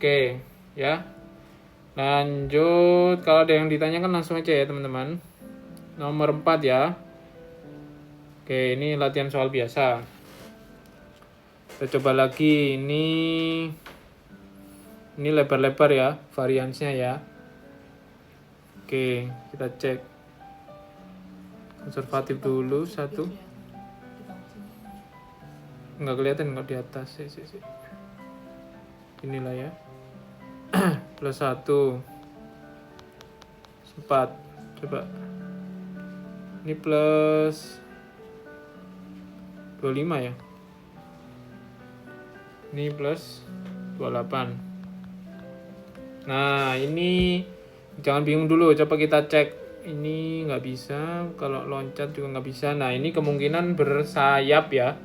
Oke, ya. Lanjut, kalau ada yang ditanyakan langsung aja ya teman-teman. Nomor 4 ya. Oke, ini latihan soal biasa. Kita coba lagi, ini lebar-lebar ya, variansnya ya. Oke, kita cek. Konservatif dulu, 1. Nggak kelihatan nggak di atas. Inilah ya. Plus 1. 4. Coba. Ini plus 25 ya. Ini plus 28. Nah, ini jangan bingung dulu. Coba kita cek. Ini nggak bisa. Kalau loncat juga nggak bisa. Nah, ini kemungkinan bersayap ya.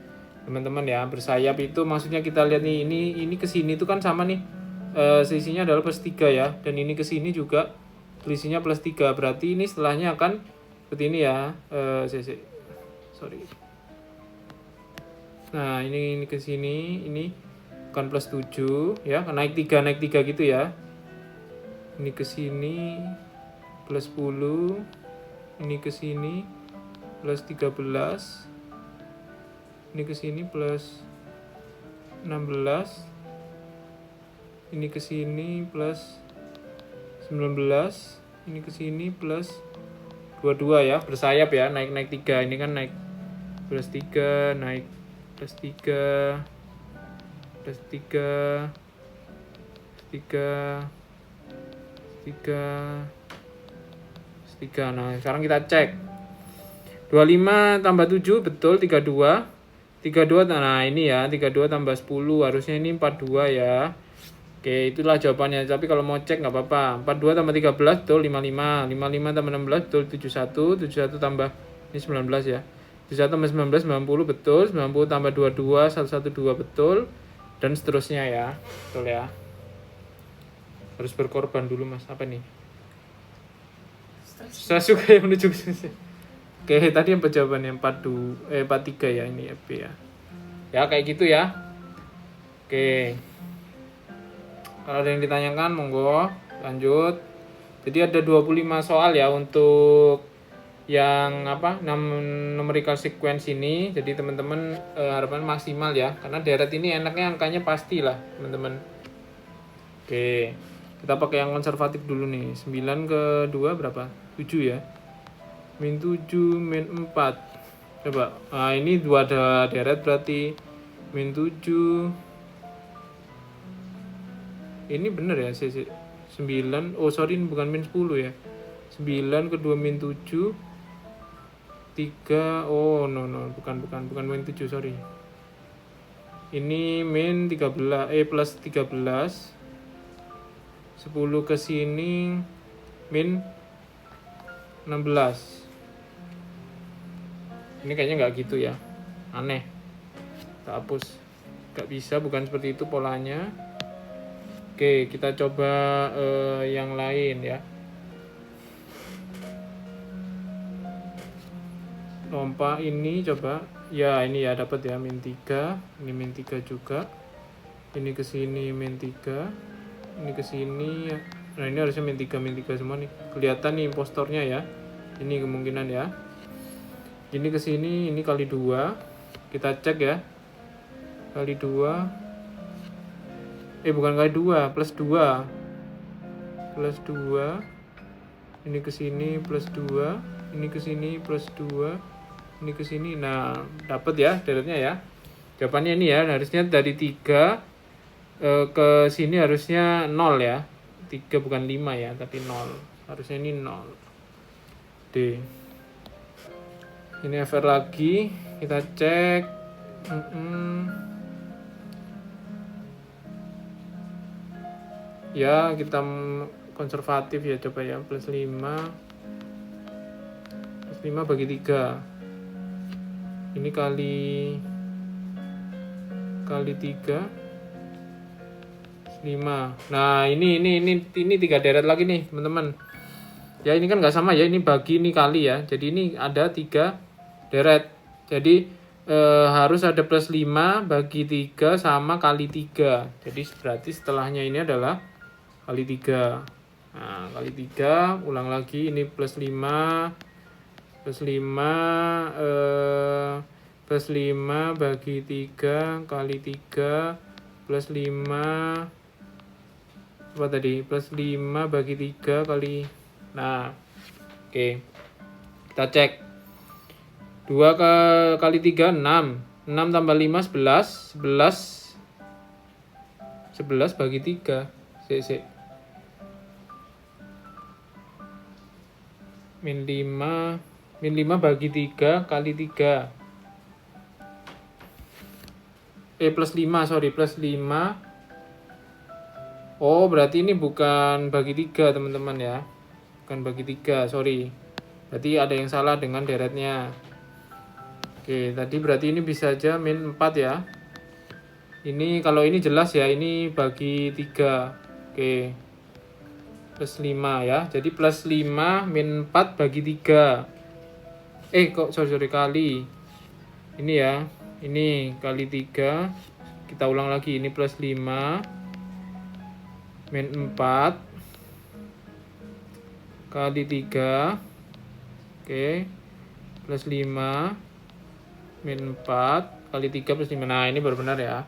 Teman-teman ya, bersayap itu maksudnya kita lihat nih. Ini ke sini itu kan sama nih. Selisihnya adalah plus 3 ya. Dan ini ke sini juga selisihnya plus 3. Berarti ini setelahnya akan seperti ini ya. Sorry. Nah, ini ke sini, ini bukan plus 7 ya, naik 3 gitu ya. Ini ke sini plus 10, ini ke sini plus 13, ini ke sini plus 16, ini ke sini plus 19, ini ke sini plus 22 ya, bersayap ya, naik 3, ini kan naik plus 3, naik plus 3, plus 3, 3, 3, 3. Nah, sekarang kita cek. 25 tambah 7 betul 32. 32, nah ini ya, 32 tambah 10 harusnya ini 42 ya. Oke, itulah jawabannya. Tapi kalau mau cek nggak apa-apa. 42 tambah 13 betul 55. 55 tambah 16 betul 71. 71 tambah ini 19 ya. 71 tambah 19 90 betul. 90 tambah 22 112 betul. Dan seterusnya ya. Betul ya. Harus berkorban dulu Mas. Apa nih? Saya suka yang menuju ke sini. Oke, tadi yang jawabannya 43 ya, ini FB ya. Ya, kayak gitu ya. Oke. Kalau ada yang ditanyakan, monggo lanjut. Jadi ada 25 soal ya untuk yang numerical sequence ini. Jadi teman-teman harapan maksimal ya. Karena deret ini enaknya angkanya pasti lah, teman-teman. Oke. Kita pakai yang konservatif dulu nih. 9 ke 2 berapa? 7 ya. Min 7, min 4. Coba. Nah, ini 2 ada deret berarti min 7. Ini bener ya, 9. Oh, sorry, ini bukan min 10 ya. 9 ke 2 min 7. 3. Oh, no, bukan min 7, sorry. Ini min 13, plus 13. 10 ke sini min 16. Ini kayaknya nggak gitu ya, aneh. Kita hapus, nggak bisa, bukan seperti itu polanya. Oke, kita coba yang lain ya. Lompa ini coba ya, ini ya dapat ya min 3. Ini min 3 juga. Ini ke sini min 3. Ini ke sini ya. Nah, ini harusnya min 3 semua nih. Kelihatan nih impostornya ya. Ini kemungkinan ya. Ini ke sini, ini kali 2. Kita cek ya. Kali 2. Bukan kali 2, plus 2. Plus 2. Ini ke sini plus 2. Ini ke sini plus 2. Ini ke sini. Nah, dapat ya deretnya ya. Jawabannya ini ya, harusnya dari 3 ke sini harusnya 0 ya. 3 bukan 5 ya, tapi 0. Harusnya ini 0. D. Ini FR lagi, kita cek. Ya, kita konservatif ya, coba ya, plus 5. Plus 5 bagi 3. Ini kali 3. 5. Nah, ini 3 deret lagi nih, teman-teman. Ya, ini kan nggak sama ya, ini bagi, ini kali ya. Jadi ini ada 3 deret. Jadi harus ada plus 5 bagi 3 sama kali 3. Jadi berarti setelahnya ini adalah kali 3. Nah, kali 3, ulang lagi, ini plus 5, plus 5, plus 5 bagi 3 kali 3, plus 5, apa tadi? Plus 5 bagi 3 kali, nah, oke. Kita cek. 2 kali 3, 6. 6 tambah 5, 11. 11 bagi 3. Sik. Min 5 bagi 3 kali 3. Plus 5, sorry. Plus 5. Oh, berarti ini bukan bagi 3, teman-teman ya. Bukan bagi 3, sorry. Berarti ada yang salah dengan deretnya. Oke, tadi berarti ini bisa aja min 4 ya. Ini kalau ini jelas ya, ini bagi 3. Oke. Plus 5 ya. Jadi plus 5 min 4 bagi 3. Sorry, kali. Ini ya. Ini kali 3. Kita ulang lagi, ini plus 5 min 4 kali 3. Oke. Plus 5 min 4 kali 3 plus 5. Nah, ini baru benar ya.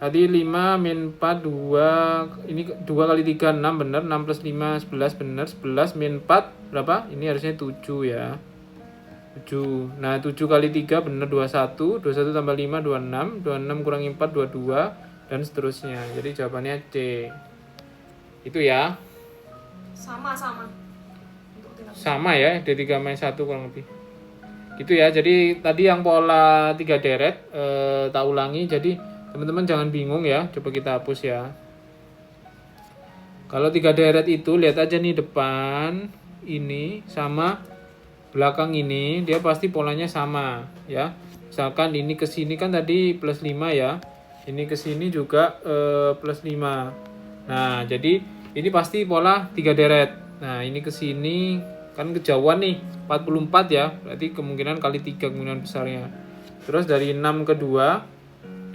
Tadi 5 min 4, 2. Ini 2 kali 3, 6 benar. 6 plus 5, 11 benar. 11 min 4 berapa? Ini harusnya 7 ya. 7. Nah, 7 kali 3 benar 21. 21 tambah 5, 26. 26 kurangi 4, 22. Dan seterusnya. Jadi jawabannya C. Itu ya. Sama. Sama ya, D3 - 1 kurang lebih. Gitu ya. Jadi tadi yang pola 3 deret tak ulangi. Jadi teman-teman jangan bingung ya. Coba kita hapus ya. Kalau 3 deret itu lihat aja nih, depan ini sama belakang ini, dia pasti polanya sama ya. Misalkan ini ke sini kan tadi plus 5 ya. Ini ke sini juga plus 5. Nah, jadi ini pasti pola 3 deret. Nah, ini ke sini kan kejauhan nih, 44 ya. Berarti kemungkinan kali 3 kemungkinan besarnya. Terus dari 6 ke 2,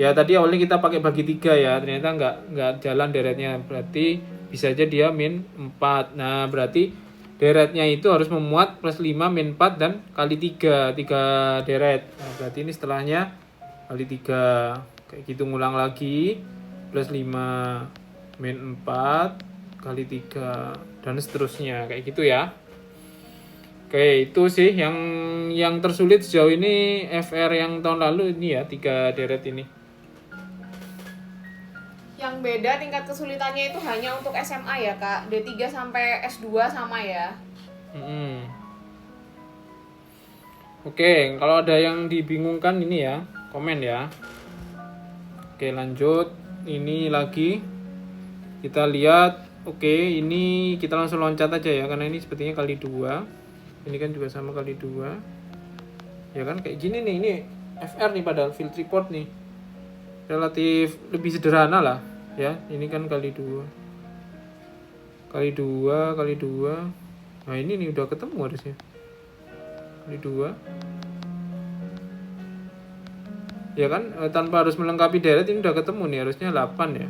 ya tadi awalnya kita pakai bagi 3 ya. Ternyata nggak jalan deretnya. Berarti bisa aja dia min 4. Nah, berarti deretnya itu harus memuat plus 5 min 4 dan kali 3 deret. Nah, berarti ini setelahnya kali 3. Kayak gitu, ngulang lagi. Plus 5 min 4 kali 3 dan seterusnya. Kayak gitu ya. Oke, itu sih yang tersulit sejauh ini FR yang tahun lalu ini ya, 3 deret ini. Yang beda tingkat kesulitannya itu hanya untuk SMA ya, Kak. D3 sampai S2 sama ya. Oke, kalau ada yang dibingungkan ini ya, komen ya. Oke, lanjut. Ini lagi kita lihat. Oke, ini kita langsung loncat aja ya, karena ini sepertinya kali 2. Ini kan juga sama kali 2. Ya kan, kayak gini nih, ini FR nih padahal field report nih. Relatif lebih sederhana lah ya. Ini kan kali 2. Kali 2, kali 2. Nah, ini nih udah ketemu harusnya. Kali 2. Ya kan, tanpa harus melengkapi deret ini udah ketemu nih, harusnya 8 ya.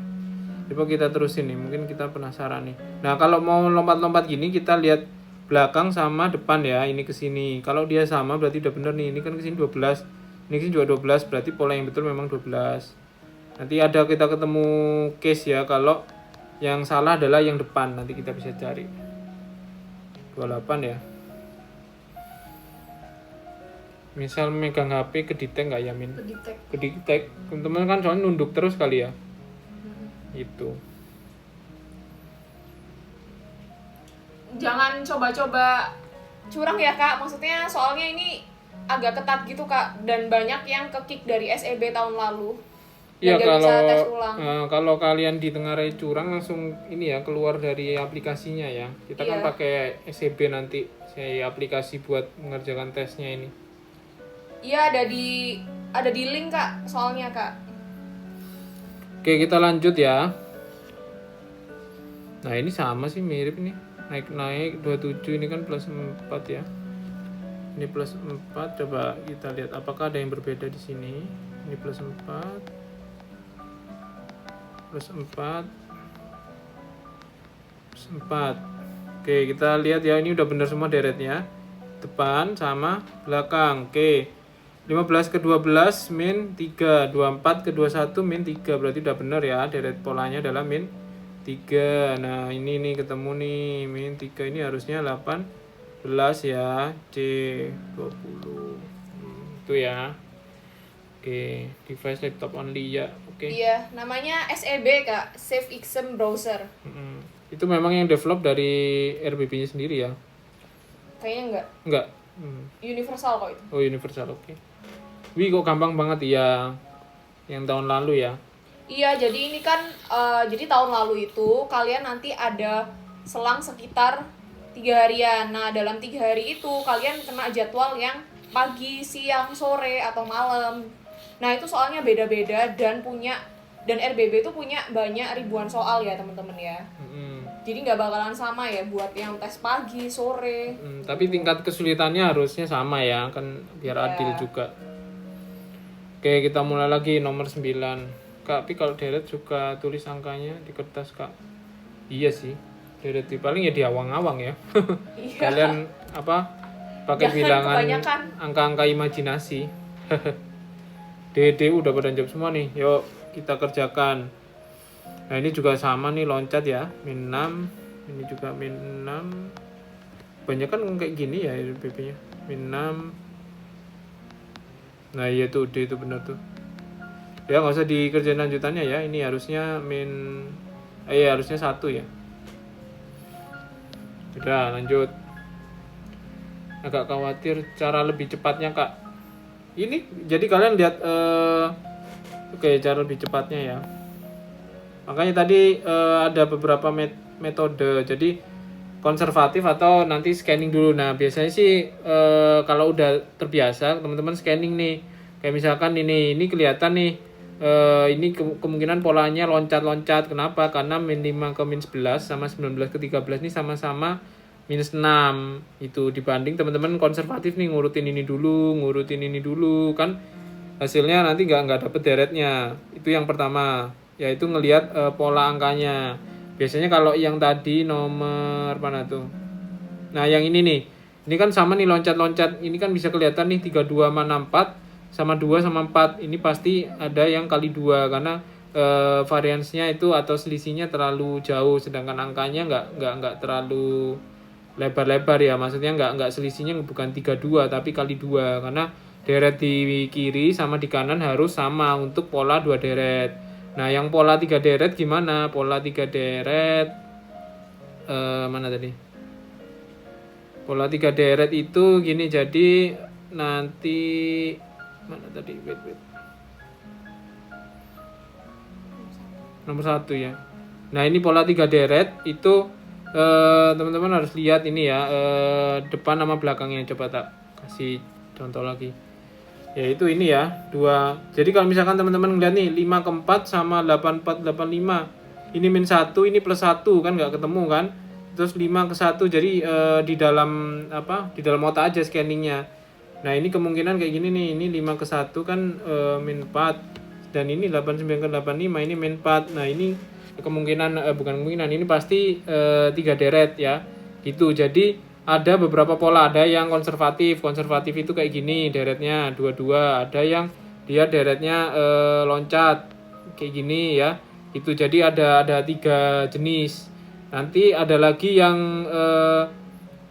Coba kita terusin nih, mungkin kita penasaran nih. Nah, kalau mau lompat-lompat gini kita lihat belakang sama depan ya, ini ke sini. Kalau dia sama berarti udah bener nih. Ini kan ke sini 12. Ini ke sini juga 12, berarti pola yang betul memang 12. Nanti ada kita ketemu case ya, kalau yang salah adalah yang depan. Nanti kita bisa cari. 28 ya. Misal megang HP ke detect nggak ya, Min? Ke detect. Teman-teman kan soalnya nunduk terus kali ya. Itu. Jangan coba-coba curang ya, Kak. Maksudnya soalnya ini agak ketat gitu, Kak. Dan banyak yang ke-kick dari SEB tahun lalu. Iya, kalau kalian di tengah ray curang langsung ini ya, keluar dari aplikasinya ya. Kita kan pakai SEB nanti, saya aplikasi buat mengerjakan tesnya ini. Iya, ada di link, Kak, soalnya, Kak. Oke, kita lanjut ya. Nah, ini sama sih, mirip nih. Naik 27 ini kan plus 4 ya. Ini plus 4, coba kita lihat apakah ada yang berbeda di sini. Ini plus 4, plus 4, plus 4. Oke, kita lihat ya, ini udah benar semua deretnya. Depan sama belakang. Oke. 15 ke 12 min 3, 24 ke 21 min 3. Berarti udah benar ya, deret polanya adalah min 3. Nah, ini nih ketemu nih, min 3 ini harusnya 18 ya, C 20. Itu ya. Oke, device laptop only ya. Oke. Iya, namanya SEB Kak, Safe Exam Browser. Itu memang yang develop dari RBB-nya sendiri ya? Kayaknya enggak. Enggak. Universal kok itu. Oh, universal, oke. Wih, kok gampang banget ya. Yang tahun lalu ya. Iya, jadi ini kan jadi tahun lalu itu kalian nanti ada selang sekitar 3 harian. Nah, dalam 3 hari itu kalian kena jadwal yang pagi, siang, sore, atau malam. Nah, itu soalnya beda-beda dan RBB itu punya banyak ribuan soal ya, teman-teman ya. Jadi nggak bakalan sama ya buat yang tes pagi, sore. Tapi tingkat kesulitannya harusnya sama ya, kan biar adil juga. Oke, kita mulai lagi nomor 9. Kak, tapi kalau deret suka tulis angkanya di kertas, Kak. Iya sih. Deret paling ya di awang-awang ya. Iya. Kalian pakai Jangan bilangan kebanyakan. angka-angka imajinasi. Dede udah pada jawab semua nih. Yuk, kita kerjakan. Nah, ini juga sama nih, loncat ya. Min 6. Ini juga min 6. Banyak kan kayak gini ya RBB-nya. Min 6. Nah, iya tuh, D itu benar tuh. Ya, nggak usah dikerjain lanjutannya ya. Ini harusnya harusnya 1 ya. Udah, lanjut. Agak khawatir cara lebih cepatnya, Kak. Ini, jadi kalian lihat oke, cara lebih cepatnya ya. Makanya tadi ada beberapa metode. Jadi konservatif atau nanti scanning dulu. Nah, biasanya sih kalau udah terbiasa teman-teman scanning nih. Kayak misalkan ini kelihatan nih ini kemungkinan polanya loncat-loncat. Kenapa? Karena min 5 ke min 11 sama 19 ke 13 ini sama-sama minus 6. Itu dibanding teman-teman konservatif nih, ngurutin ini dulu kan hasilnya nanti nggak dapet deretnya. Itu yang pertama, yaitu ngelihat pola angkanya. Biasanya kalau yang tadi nomor mana tuh? Nah, yang ini nih. Ini kan sama nih loncat-loncat. Ini kan bisa kelihatan nih 32 sama 64 sama 2 sama 4. Ini pasti ada yang kali 2 karena variansnya itu atau selisihnya terlalu jauh, sedangkan angkanya nggak terlalu lebar-lebar ya. Maksudnya nggak selisihnya bukan 32 tapi kali 2 karena deret di kiri sama di kanan harus sama untuk pola 2 deret. Nah, yang pola 3 deret gimana? Pola 3 deret mana tadi? Pola 3 deret itu gini, jadi nanti mana tadi? Wait. Nomor 1 ya. Nah, ini pola 3 deret itu teman-teman harus lihat ini ya, depan sama belakangnya. Coba tak kasih contoh lagi. Ya itu ini ya, 2. Jadi kalau misalkan teman-teman ngeliat nih 5 ke 4 sama 84 85. Ini min 1, ini plus 1 kan nggak ketemu kan? Terus 5 ke 1. Jadi di dalam di dalam otak aja scanningnya. Nah, ini kemungkinan kayak gini nih. Ini 5 ke 1 kan min 4 dan ini 89 ke 85 ini min 4. Nah, ini kemungkinan ini pasti 3 deret ya. Gitu. Jadi ada beberapa pola, ada yang konservatif itu kayak gini deretnya 22, ada yang dia deretnya loncat kayak gini ya. Itu jadi ada 3 jenis. Nanti ada lagi yang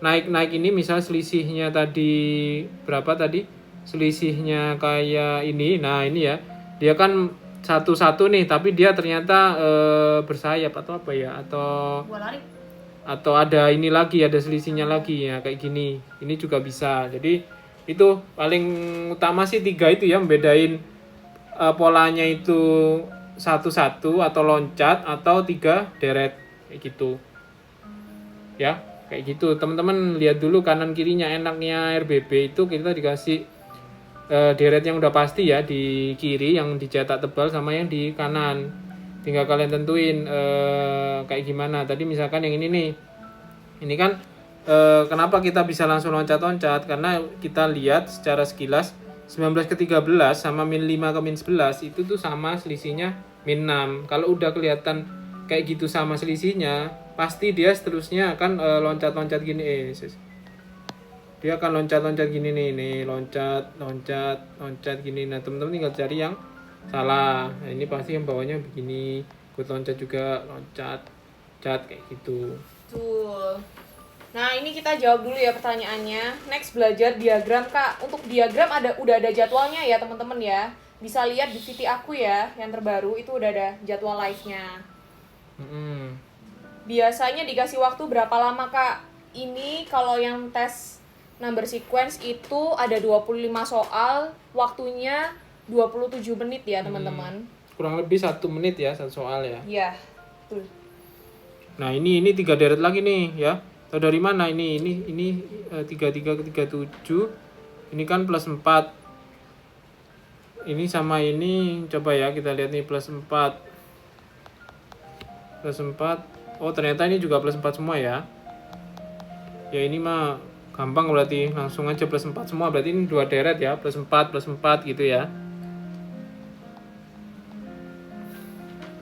naik ini, misal selisihnya tadi berapa tadi? Selisihnya kayak ini. Nah, ini ya. Dia kan satu-satu nih, tapi dia ternyata bersayap atau apa ya? Atau ada ini lagi, ada selisihnya lagi ya kayak gini. Ini juga bisa. Jadi itu paling utama sih 3 itu ya, membedain polanya itu satu-satu atau loncat atau 3 deret kayak gitu. Ya, kayak gitu. Teman-teman lihat dulu kanan kirinya. Enaknya RBB itu kita dikasih deret yang udah pasti ya di kiri yang dicetak tebal sama yang di kanan. Tinggal kalian tentuin kayak gimana. Tadi misalkan yang ini nih. Ini kan kenapa kita bisa langsung loncat-loncat? Karena kita lihat secara sekilas 19 ke 13 sama min 5 ke min 11 itu tuh sama selisihnya min 6. Kalau udah kelihatan kayak gitu sama selisihnya, pasti dia seterusnya akan loncat-loncat gini. Dia akan loncat-loncat gini nih, loncat gini. Nah, teman-teman tinggal cari yang salah. Nah, ini pasti yang bawahnya begini. Ikut loncat juga, cat kayak gitu. Betul. Nah, ini kita jawab dulu ya pertanyaannya. Next belajar diagram, Kak. Untuk diagram udah ada jadwalnya ya, teman-teman ya. Bisa lihat di VT aku ya, yang terbaru itu udah ada jadwal live-nya. Biasanya dikasih waktu berapa lama, Kak? Ini kalau yang tes number sequence itu ada 25 soal, waktunya 27 menit ya, teman-teman. Kurang lebih 1 menit ya, satu soal ya. Iya, betul. Nah, ini 3 deret lagi nih ya. Tahu dari mana ini 33 ke 37. Ini kan plus 4. Ini sama ini coba ya kita lihat nih plus 4. Plus 4. Oh, ternyata ini juga plus 4 semua ya. Ya ini mah gampang berarti, langsung aja plus 4 semua. Berarti ini 2 deret ya, plus 4 gitu ya.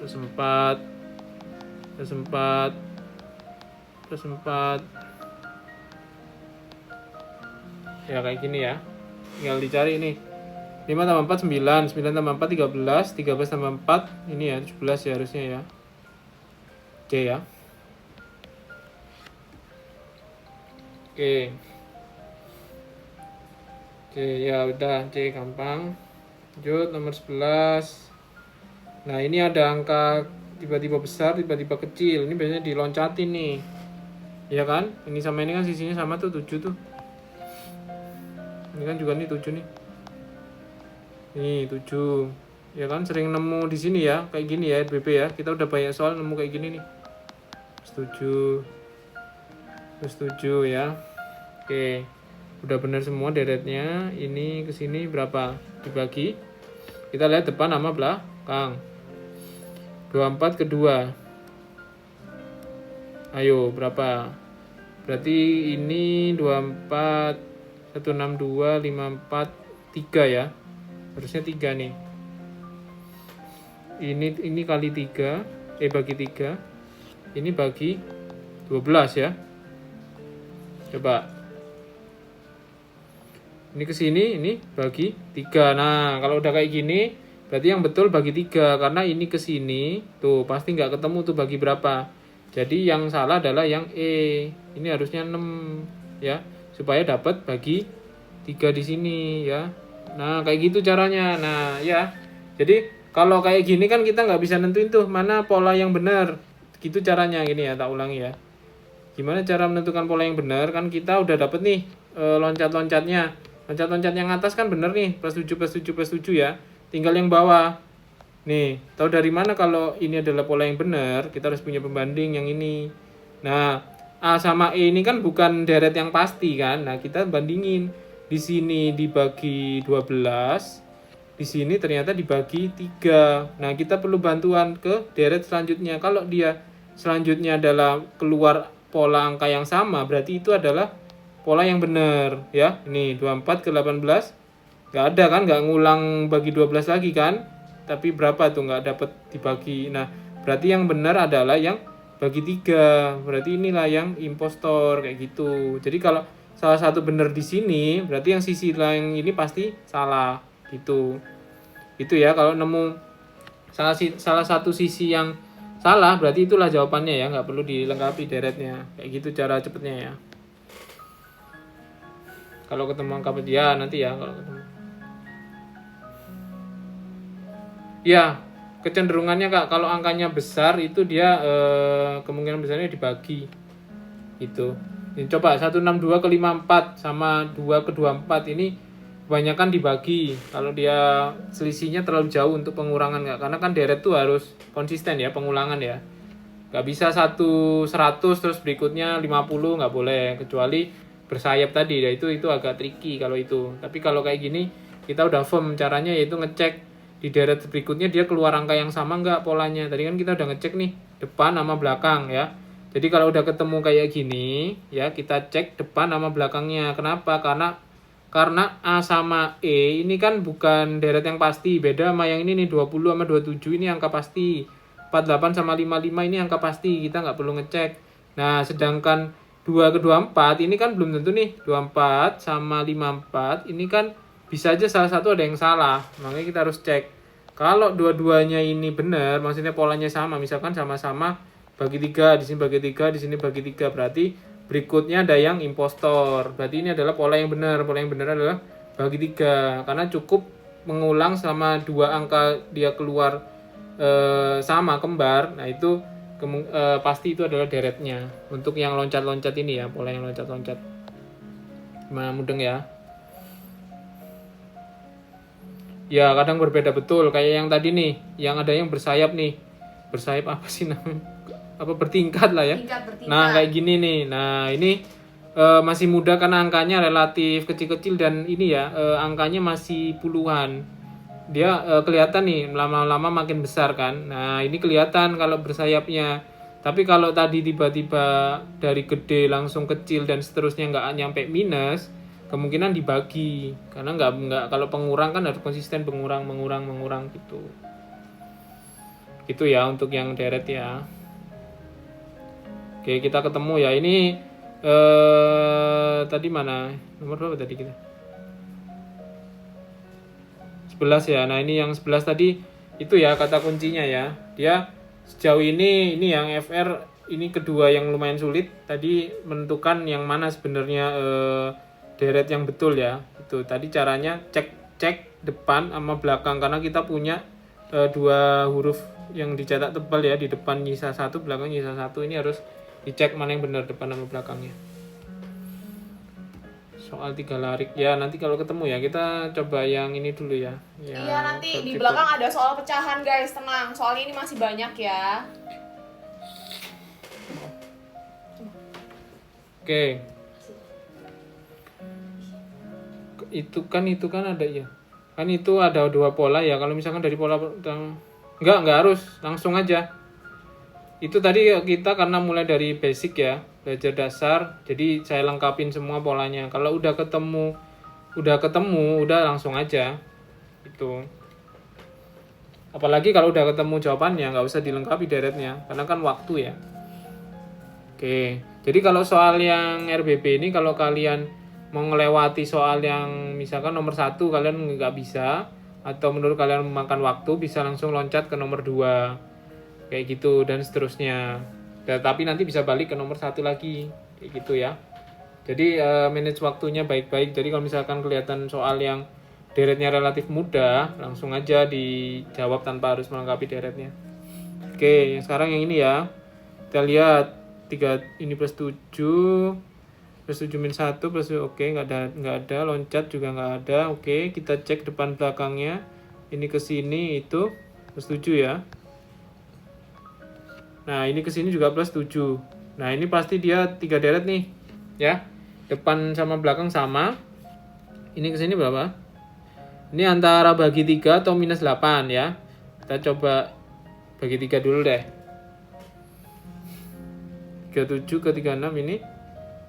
Plus 4 plus 4 plus 4 ya kayak gini ya, tinggal dicari ini 5 tambah 4 9 tambah 4 13 tambah 4 ini ya 17 ya harusnya ya, C ya. Oke ya udah, C gampang. Lanjut nomor 11. Nah, ini ada angka tiba-tiba besar, tiba-tiba kecil. Ini biasanya diloncatin nih. Ya kan? Ini sama ini kan sisinya sama tuh, 7 tuh. Ini kan juga nih 7 nih. Nih 7. Ya kan sering nemu di sini ya, kayak gini ya RBP ya. Kita udah banyak soal nemu kayak gini nih. Setuju. Setuju ya. Oke. Udah benar semua deretnya. Ini ke sini berapa? Dibagi. Kita lihat depan sama belakang. 24 ke 2. Ayo, berapa? Berarti ini 24, 162, 54, 3 ya. Harusnya 3 nih. Ini kali 3, bagi 3. Ini bagi 12 ya. Coba. Ini ke sini, ini bagi 3. Nah, kalau udah kayak gini, berarti yang betul bagi 3. Karena ini ke sini, tuh pasti nggak ketemu tuh bagi berapa. Jadi yang salah adalah yang E. Ini harusnya 6 ya, supaya dapat bagi 3 di sini ya. Nah, kayak gitu caranya. Nah, ya. Jadi kalau kayak gini kan kita nggak bisa nentuin tuh mana pola yang benar. Gitu caranya gini ya, tak ulangi ya. Gimana cara menentukan pola yang benar? Kan kita udah dapet nih loncat-loncatnya. Loncat-loncat yang atas kan bener nih, plus 7 plus 7 plus 7 ya. Tinggal yang bawah. Nih, tahu dari mana kalau ini adalah pola yang benar? Kita harus punya pembanding yang ini. Nah, A sama E ini kan bukan deret yang pasti kan. Nah, kita bandingin. Di sini dibagi 12, di sini ternyata dibagi 3. Nah, kita perlu bantuan ke deret selanjutnya. Kalau dia selanjutnya adalah keluar pola angka yang sama, berarti itu adalah pola yang benar ya. Ini 24 ke 18 nggak ada kan, nggak ngulang bagi 12 lagi kan, tapi berapa tuh nggak dapat dibagi. Nah, berarti yang benar adalah yang bagi 3. Berarti inilah yang impostor kayak gitu. Jadi kalau salah satu benar di sini, berarti yang sisi lain ini pasti salah gitu. Itu ya, kalau nemu salah satu sisi yang salah, berarti itulah jawabannya ya, nggak perlu dilengkapi deretnya. Kayak gitu cara cepetnya ya. Kalau ketemu angka ya nanti ya kalau ketemu. Ya, kecenderungannya Kak, kalau angkanya besar itu dia kemungkinan besarnya dibagi. Gitu. Ini coba 162 ke 54 sama 2 ke 24 ini kebanyakan dibagi. Kalau dia selisihnya terlalu jauh untuk pengurangan Kak. Karena kan deret tuh harus konsisten ya pengulangan ya. Gak bisa 100 terus berikutnya 50, nggak boleh, kecuali bersayap tadi ya, itu agak tricky kalau itu. Tapi kalau kayak gini kita udah firm caranya, yaitu ngecek di deret berikutnya dia keluar angka yang sama nggak polanya. Tadi kan kita udah ngecek nih depan sama belakang ya. Jadi kalau udah ketemu kayak gini, ya kita cek depan sama belakangnya. Kenapa? Karena A sama E ini kan bukan deret yang pasti. Beda sama yang ini nih, 20 sama 27 ini angka pasti. 48 sama 55 ini angka pasti. Kita nggak perlu ngecek. Nah, sedangkan 2 ke 24 ini kan belum tentu nih. 24 sama 54 ini kan bisa aja salah satu ada yang salah. Makanya kita harus cek. Kalau dua-duanya ini benar, maksudnya polanya sama. Misalkan sama-sama bagi 3, di sini bagi 3, di sini bagi 3. Berarti berikutnya ada yang impostor. Berarti ini adalah pola yang benar. Pola yang benar adalah bagi 3. Karena cukup mengulang selama 2 angka dia keluar sama kembar. Nah itu pasti itu adalah deretnya. Untuk yang loncat-loncat ini ya, pola yang loncat-loncat. Gimana, mudeng ya? Ya kadang berbeda betul. Kayak yang tadi nih, yang ada yang bersayap nih. Bersayap apa sih namanya? Apa bertingkat lah ya. Bertingkat. Nah kayak gini nih. Nah ini masih muda karena angkanya relatif kecil-kecil dan ini ya angkanya masih puluhan. Dia kelihatan nih lama-lama makin besar kan. Nah ini kelihatan kalau bersayapnya. Tapi kalau tadi tiba-tiba dari gede langsung kecil dan seterusnya nggak nyampe minus, kemungkinan dibagi. Karena nggak kalau pengurang kan harus konsisten mengurang gitu. Itu ya untuk yang deret ya. Oke, kita ketemu ya. Ini tadi mana? Nomor berapa tadi kita? 11 ya. Nah, ini yang 11 tadi itu ya kata kuncinya ya. Dia sejauh ini yang FR ini kedua yang lumayan sulit. Tadi menentukan yang mana sebenarnya deret yang betul ya. Itu tadi caranya cek depan sama belakang karena kita punya 2 huruf yang dicetak tebal ya, di depan nyisa 1, belakang nyisa 1. Ini harus dicek mana yang benar depan sama belakangnya. Soal 3 larik ya, nanti kalau ketemu ya kita coba yang ini dulu ya. Iya, nanti di belakang ada soal pecahan guys, tenang. Soalnya ini masih banyak ya. Oke. Itu kan ada ya. Kan itu ada 2 pola ya. Kalau misalkan dari pola enggak harus, langsung aja. Itu tadi kita karena mulai dari basic ya, belajar dasar, jadi saya lengkapin semua polanya. Kalau udah ketemu udah langsung aja itu. Apalagi kalau udah ketemu jawabannya nggak usah dilengkapi deretnya karena kan waktu ya. Oke, jadi kalau soal yang RBB ini kalau kalian mau ngelewati soal yang misalkan nomor 1 kalian nggak bisa, atau menurut kalian memakan waktu, bisa langsung loncat ke nomor 2 kayak gitu dan seterusnya. Tapi nanti bisa balik ke nomor 1 lagi kayak gitu ya. Jadi manage waktunya baik-baik. Jadi kalau misalkan kelihatan soal yang deretnya relatif mudah, langsung aja dijawab tanpa harus melengkapi deretnya. Oke, sekarang yang ini ya. Kita lihat 3 ini plus 7 plus 7 min 1 plus oke, nggak ada, loncat juga nggak ada. Oke, kita cek depan belakangnya. Ini ke sini itu plus 7 ya. Nah, ini ke sini juga plus 7. Nah, ini pasti dia 3 deret nih. Ya. Depan sama belakang sama. Ini ke sini berapa? Ini antara bagi 3 atau minus 8 ya. Kita coba bagi 3 dulu deh. 37 ke 36 ini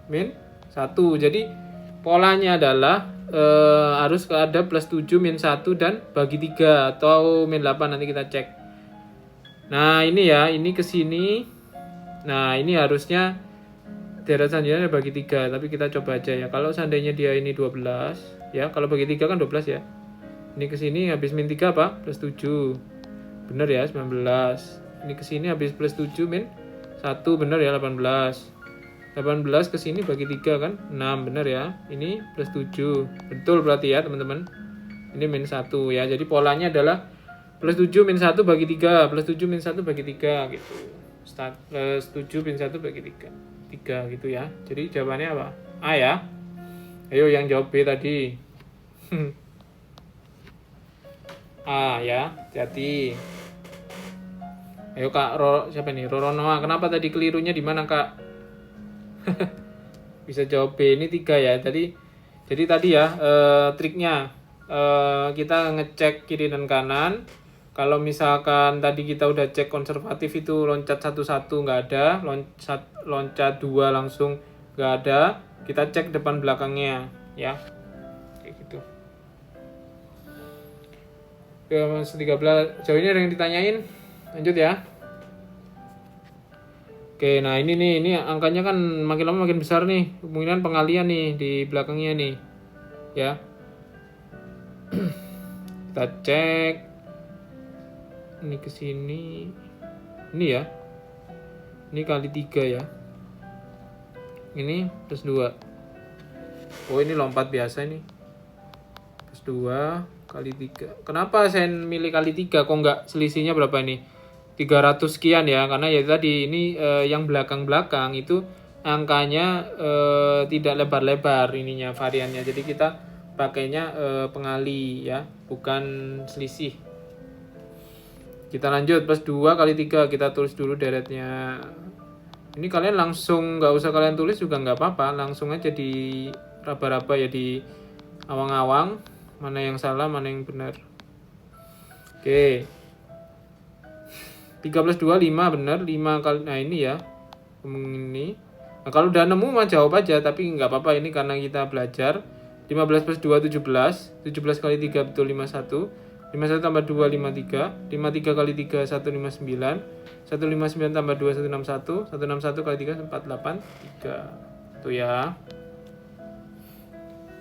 min 1. Jadi polanya adalah harus ada plus 7 min 1 dan bagi 3 atau min 8, nanti kita cek. Nah ini ya, ini ke sini. Nah ini harusnya deret selanjutnya bagi 3, tapi kita coba aja ya. Kalau seandainya dia ini 12 ya, kalau bagi 3 kan 12 ya. Ini ke sini habis min 3 apa? Plus 7. Bener ya, 19. Ini ke sini habis plus 7 min 1, bener ya, 18. 18 ke sini bagi 3 kan? 6, bener ya. Ini plus 7. Betul berarti ya, teman-teman. Ini min 1 ya. Jadi polanya adalah plus 7 min 1 bagi 3, plus 7 min 1 bagi 3 gitu. Plus 7 min 1 bagi 3 gitu ya. Jadi jawabannya apa? A ya. Ayo yang jawab B tadi. A ya, hati-hati. Ayo Kak siapa nih? Roronoa. Kenapa tadi kelirunya di mana, Kak? Bisa jawab B, ini 3 ya. Jadi tadi ya triknya kita ngecek kiri dan kanan. Kalau misalkan tadi kita udah cek konservatif itu loncat 1-1 nggak ada, loncat 2 langsung nggak ada, kita cek depan belakangnya ya. Kayak gitu. Ke Mas 13, jauh ini ada yang ditanyain? Lanjut ya. Oke, nah ini nih, ini angkanya kan makin lama makin besar nih, kemungkinan pengalian nih di belakangnya nih, ya. Kita cek, ini ke sini, ini ya, ini kali 3 ya, ini plus 2. Oh ini lompat biasa nih, plus 2 kali 3. Kenapa saya milih kali 3? Kok nggak selisihnya berapa ini? 300 sekian ya, karena ya tadi ini yang belakang-belakang itu angkanya tidak lebar-lebar ininya variannya, jadi kita pakainya pengali ya, bukan selisih. Kita lanjut, plus 2 kali 3, kita tulis dulu deretnya. Ini kalian langsung nggak usah kalian tulis juga nggak apa-apa, langsung aja di raba-raba ya, di awang-awang mana yang salah mana yang benar. Oke, 3 plus 2 5 bener, 5 kali, nah ini ya ini. Nah kalau udah nemu mah jawab aja, tapi nggak apa-apa ini karena kita belajar. 15 plus 2 17, 17 kali 3 betul 51, 51 tambah 2 53, 53 kali 3 159, 159 tambah 2 161, 161 kali 3 483. Tuh ya.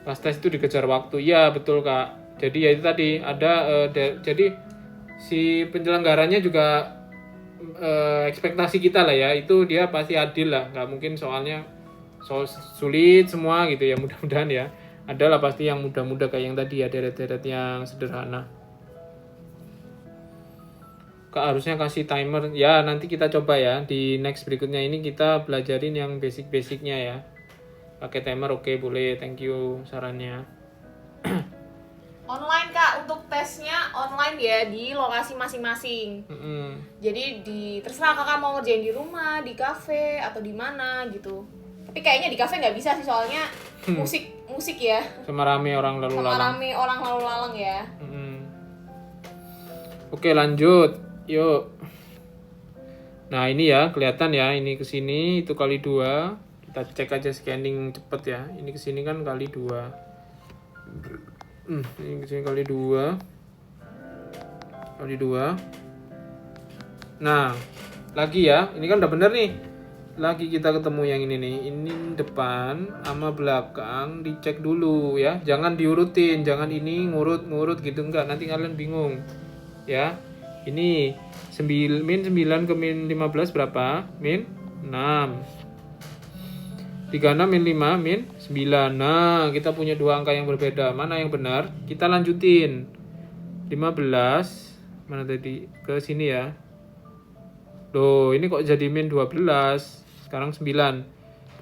Pas tes itu dikejar waktu, ya betul Kak. Jadi ya itu tadi ada jadi si penyelenggaranya juga ekspektasi kita lah ya, itu dia pasti adil lah, nggak mungkin soalnya soal sulit semua gitu ya, mudah-mudahan ya adalah pasti yang mudah-mudah kayak yang tadi ya, deret-deret yang sederhana. Kak harusnya kasih timer ya, nanti kita coba ya di next berikutnya, ini kita belajarin yang basic-basicnya ya, pakai timer. Oke boleh, thank you sarannya. Online Kak, untuk tesnya online ya di lokasi masing-masing. Jadi terserah kakak mau ngerjain di rumah, di kafe atau di mana gitu. Tapi kayaknya di kafe nggak bisa sih, soalnya musik ya. Sama rame orang lalu lalang ya. Oke lanjut, yuk. Nah ini ya kelihatan ya, ini ke sini itu kali 2. Kita cek aja scanning cepet ya. Ini ke sini kan kali 2. Ini kesini kali 2. Nah lagi ya, ini kan udah bener nih, lagi kita ketemu yang ini nih, ini depan sama belakang dicek dulu ya, jangan diurutin, jangan ini ngurut gitu, enggak, nanti kalian bingung ya. Ini min 9 ke min 15 berapa? Min 6. 36 min 5 min 9. Nah, kita punya dua angka yang berbeda. Mana yang benar? Kita lanjutin. 15 mana tadi? Ke sini ya. Loh, ini kok jadi min 12? Sekarang 9.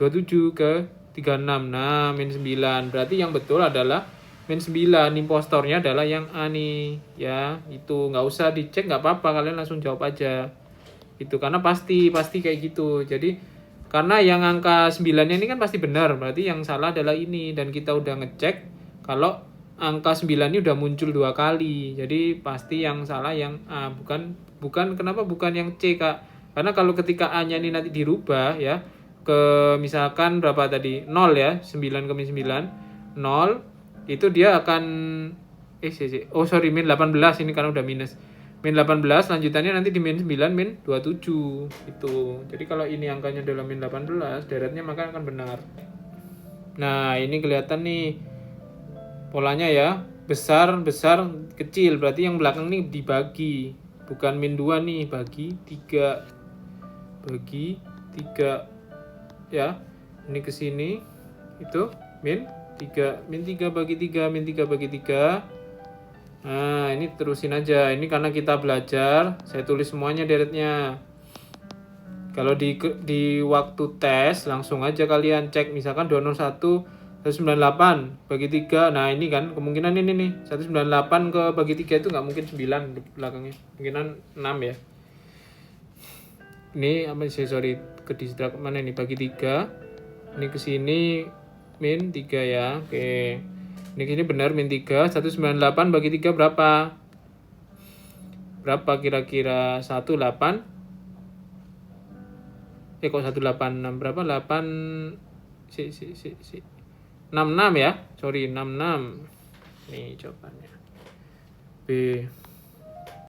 27 ke 36. Nah, min 9. Berarti yang betul adalah min 9. Impostornya adalah yang A nih, ya. Itu nggak usah dicek, nggak apa-apa, kalian langsung jawab aja. Itu karena pasti kayak gitu. Jadi karena yang angka 9-nya ini kan pasti benar, berarti yang salah adalah ini, dan kita udah ngecek kalau angka 9 ini udah muncul 2 kali. Jadi pasti yang salah yang A, bukan kenapa bukan yang C, Kak? Karena kalau ketika A-nya ini nanti dirubah ya ke misalkan berapa tadi? 0 ya, 9 ke min 9. 0 itu dia akan min 18 ini karena udah minus. Min 18 lanjutannya nanti di min 9 min 27 itu. Jadi kalau ini angkanya adalah min 18, deretnya maka akan benar. Nah, ini kelihatan nih polanya ya. Besar, kecil. Berarti yang belakang nih dibagi. Bukan min 2 nih, bagi 3. Bagi 3. Ya. Ini ke sini. Itu min 3. Min 3 bagi 3, min 3 bagi 3. Nah, ini terusin aja. Ini karena kita belajar, saya tulis semuanya deretnya. Kalau di waktu tes, langsung aja kalian cek. Misalkan 201, 198 bagi 3. Nah, ini kan kemungkinan ini nih. 198 ke bagi 3 itu nggak mungkin 9 di belakangnya. Kemungkinan 6 ya. Ini apa sih, sorry, ke distrak mana ini, bagi 3. Ini ke sini min 3 ya. Oke. Ini benar min 3. 198 bagi 3 berapa? Berapa kira-kira? 18 kok 186 berapa? 66 ya. Sorry, 66. Nih jawabannya. B.